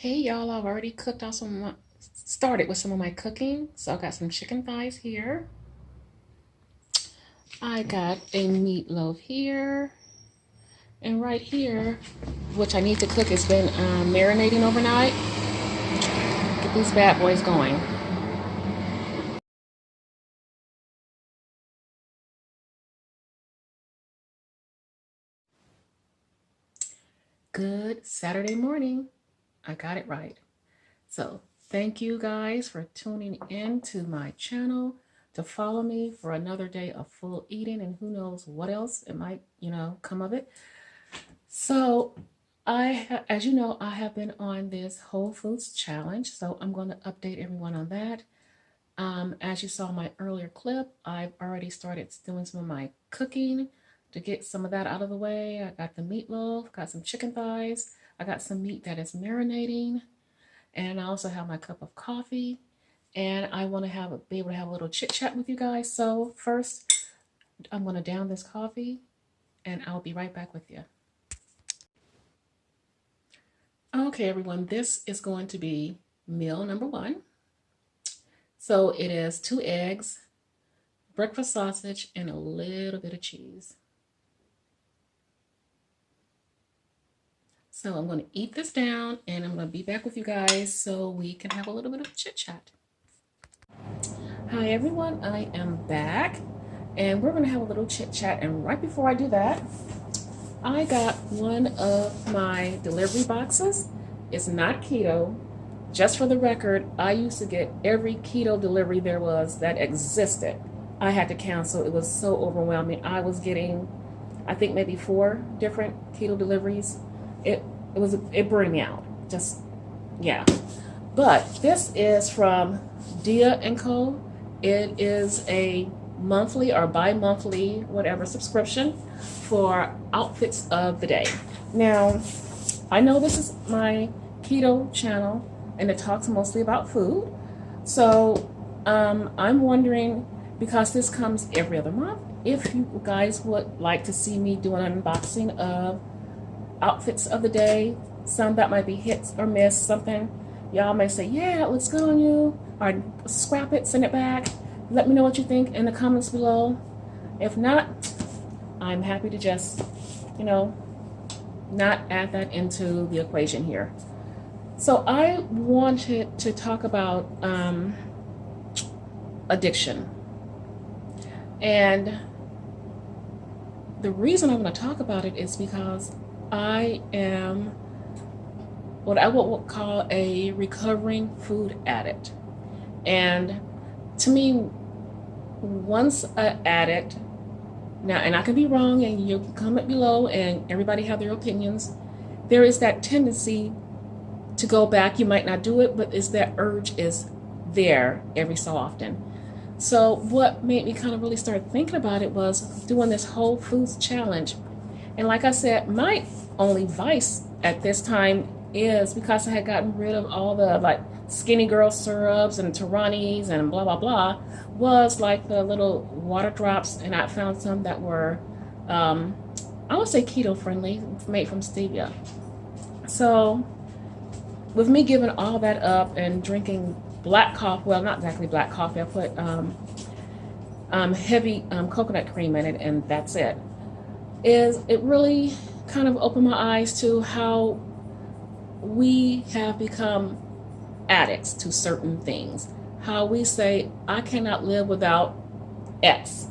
Hey y'all, I've already cooked out started with some of my cooking. So I got some chicken thighs here. I got a meatloaf here. And right here, which I need to cook, has been marinating overnight. Get these bad boys going. Good Saturday morning. I got it right. So thank you guys for tuning in to my channel to follow me for another day of full eating, and who knows what else it might, come of it. So as you know, I have been on this Whole Foods challenge, so I'm going to update everyone on that. As you saw in my earlier clip, I've already started doing some of my cooking to get some of that out of the way. I got the meatloaf, got some chicken thighs, I got some meat that is marinating, and I also have my cup of coffee, and I want to be able to have a little chit chat with you guys. So first, I'm going to down this coffee, and I'll be right back with you. Okay, everyone, this is going to be meal number one. So it is 2 eggs, breakfast sausage, and a little bit of cheese. So I'm going to eat this down, and I'm going to be back with you guys so we can have a little bit of chit chat. Hi, everyone. I am back, and we're going to have a little chit chat. And right before I do that, I got one of my delivery boxes. It's not keto. Just for the record, I used to get every keto delivery there was that existed. I had to cancel. It was so overwhelming. I was getting, I think, maybe 4 different keto deliveries. It burned me out. Just, yeah. But this is from Dia & Co. It is a monthly or bi-monthly, whatever, subscription for outfits of the day. Now, I know this is my keto channel, and it talks mostly about food. So I'm wondering, because this comes every other month, if you guys would like to see me do an unboxing of outfits of the day, some that might be hits or miss, something y'all may say, yeah, it looks good on you, or scrap it, send it back. Let me know what you think in the comments below. If not, I'm happy to just, not add that into the equation here. So I wanted to talk about addiction. And the reason I want to talk about it is because I am what I would call a recovering food addict. And to me, once an addict, now, and I can be wrong, and you can comment below, and everybody have their opinions, there is that tendency to go back. You might not do it, but that urge is there every so often. So what made me kind of really start thinking about it was doing this Whole Foods challenge. And like I said, my only vice at this time is because I had gotten rid of all the skinny girl syrups and Tiranis and blah, blah, blah, was like the little water drops. And I found some that were, I would say keto friendly, made from stevia. So with me giving all that up and drinking black coffee, well, not exactly black coffee, I put heavy coconut cream in it, and that's it. It really kind of opened my eyes to how we have become addicts to certain things. How we say, I cannot live without X.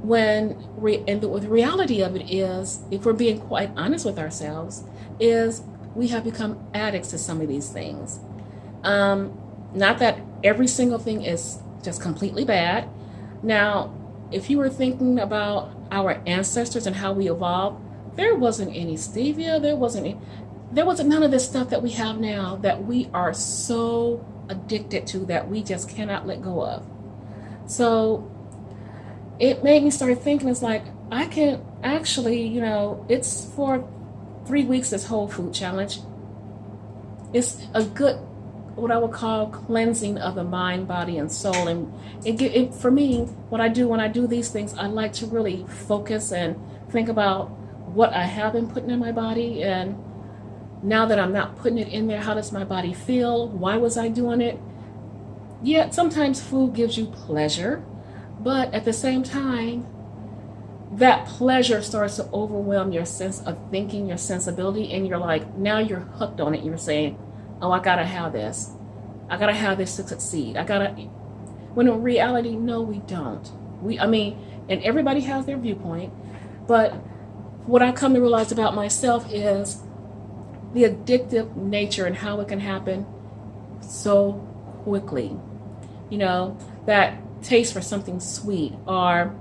The reality of it is, if we're being quite honest with ourselves, is we have become addicts to some of these things. Not that every single thing is just completely bad. Now, if you were thinking about our ancestors and how we evolved, there wasn't any stevia, there wasn't none of this stuff that we have now that we are so addicted to, that we just cannot let go of. So it made me start thinking, it's like, I can actually, it's for 3 weeks, this Whole Food challenge. It's a good, what I would call, cleansing of the mind, body, and soul. And for me, what I do when I do these things, I like to really focus and think about what I have been putting in my body, and now that I'm not putting it in there, how does my body feel? Why was I doing it? Yeah, sometimes food gives you pleasure, but at the same time, that pleasure starts to overwhelm your sense of thinking, your sensibility, and you're like, now you're hooked on it. You're saying, oh, I gotta have this. I gotta have this to succeed. When in reality, no, we don't. And everybody has their viewpoint, but what I come to realize about myself is the addictive nature and how it can happen so quickly. You know, that taste for something sweet or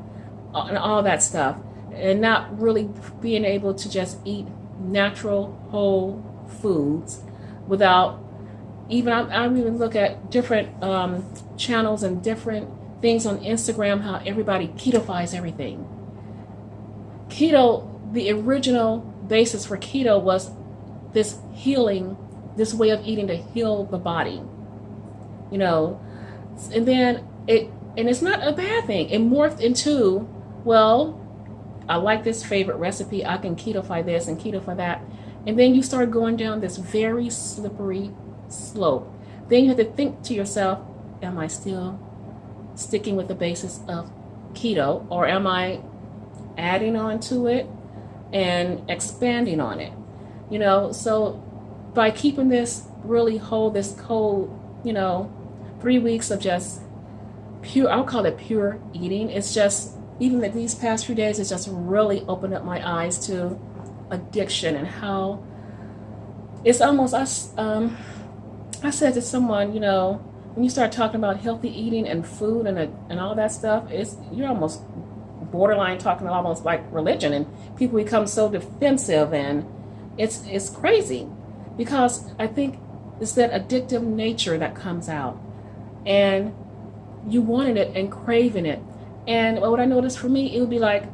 and all that stuff, and not really being able to just eat natural whole foods without even, I even look at different channels and different things on Instagram, how everybody ketofies everything. Keto, the original basis for keto was this healing, this way of eating to heal the body, you know, and then it's not a bad thing. It morphed into, well, I like this favorite recipe, I can ketofy this and ketofy that. And then you start going down this very slippery slope. Then you have to think to yourself, am I still sticking with the basis of keto, or am I adding on to it and expanding on it? You know, so by keeping this really whole, this cold, 3 weeks of just pure, I'll call it pure eating. It's just, even that these past few days, it's just really opened up my eyes to addiction and how it's almost, I said to someone, when you start talking about healthy eating and food and all that stuff, you're almost borderline talking almost like religion, and people become so defensive, and it's crazy, because I think it's that addictive nature that comes out, and you wanted it and craving it. And what I noticed for me, it would be like,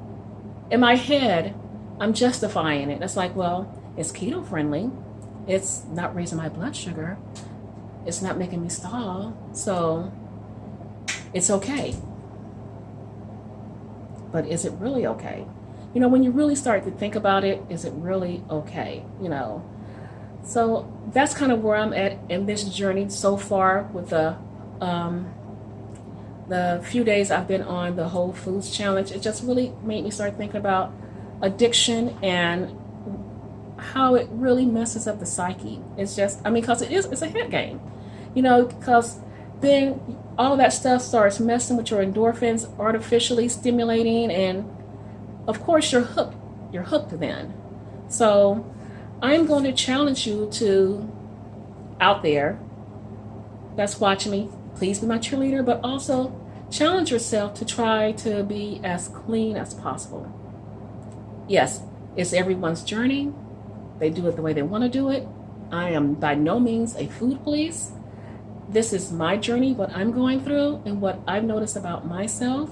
in my head, I'm justifying it. It's like, well, it's keto friendly. It's not raising my blood sugar. It's not making me stall. So it's okay. But is it really okay? When you really start to think about it, is it really okay? So that's kind of where I'm at in this journey so far with the few days I've been on the Whole Foods Challenge. It just really made me start thinking about addiction and how it really messes up the psyche. It's just, because it's a hit game, because then all of that stuff starts messing with your endorphins, artificially stimulating, and of course you're hooked then. So I'm going to challenge you to, out there that's watching me, please be my cheerleader, but also challenge yourself to try to be as clean as possible. Yes, it's everyone's journey. They do it the way they want to do it. I am by no means a food police. This is my journey, what I'm going through and what I've noticed about myself.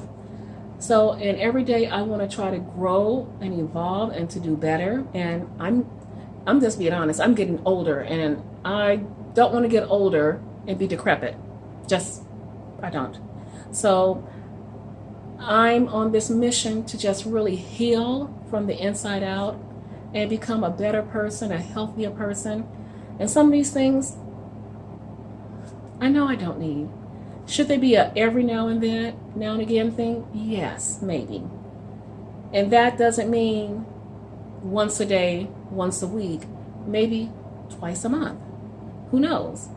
So, and every day I want to try to grow and evolve and to do better. And I'm just being honest, I'm getting older, and I don't want to get older and be decrepit. I don't. So I'm on this mission to just really heal from the inside out and become a better person, a healthier person. And some of these things I know I don't need. Should they be a every now and again thing? Yes, maybe. And that doesn't mean once a day, once a week, maybe twice a month. Who knows?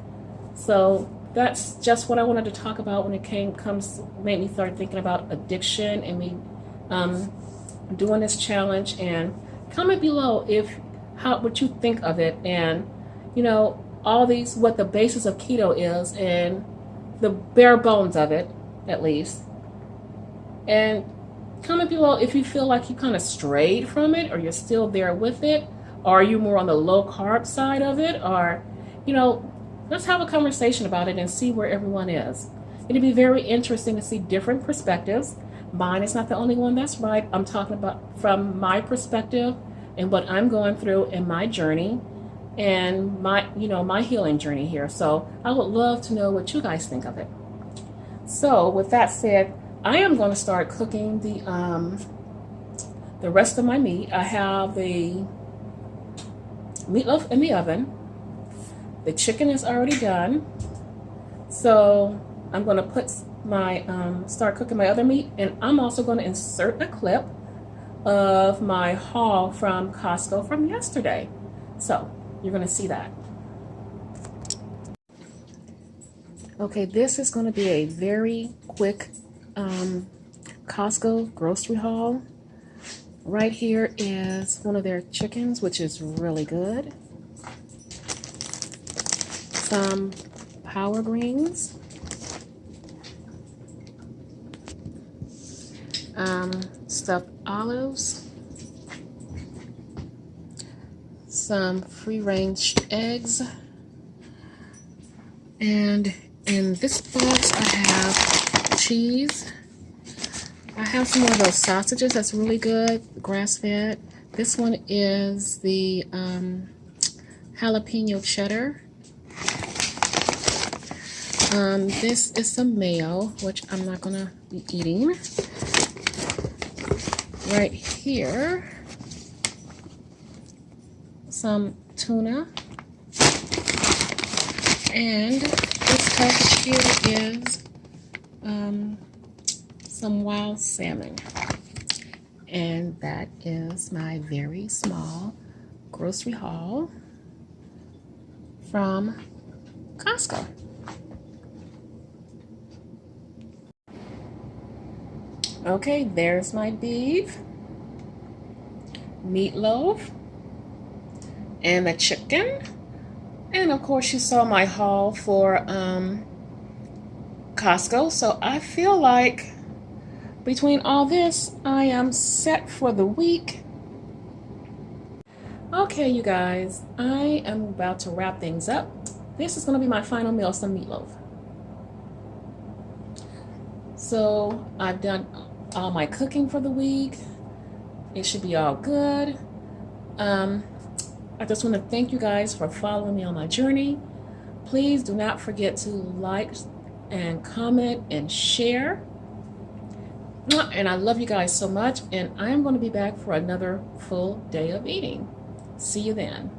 So that's just what I wanted to talk about when it made me start thinking about addiction and me doing this challenge. And comment below what you think of it, and all these, what the basis of keto is, and the bare bones of it, at least. And comment below if you feel like you kind of strayed from it, or you're still there with it, or are you more on the low carb side of it, or let's have a conversation about it and see where everyone is. It'd be very interesting to see different perspectives. Mine is not the only one that's right. I'm talking about from my perspective and what I'm going through in my journey and my healing journey here. So I would love to know what you guys think of it. So with that said, I am going to start cooking the rest of my meat. I have the meatloaf in the oven. The chicken is already done. So I'm going to put my, start cooking my other meat. And I'm also going to insert a clip of my haul from Costco from yesterday. So you're going to see that. Okay, this is going to be a very quick Costco grocery haul. Right here is one of their chickens, which is really good. Some power greens. Stuffed olives. Some free-range eggs. And in this box I have cheese. I have some more of those sausages that's really good, grass-fed. This one is the jalapeno cheddar. This is some mayo, which I'm not gonna be eating. Right here, some tuna. And this package here is some wild salmon. And that is my very small grocery haul from Costco. Okay, there's my beef, meatloaf, and the chicken. And of course you saw my haul for Costco. So I feel like between all this, I am set for the week. Okay, you guys, I am about to wrap things up. This is going to be my final meal, some meatloaf. So I've done all my cooking for the week. It should be all good. I just want to thank you guys for following me on my journey. Please do not forget to like and comment and share. And I love you guys so much. And I am going to be back for another full day of eating. See you then.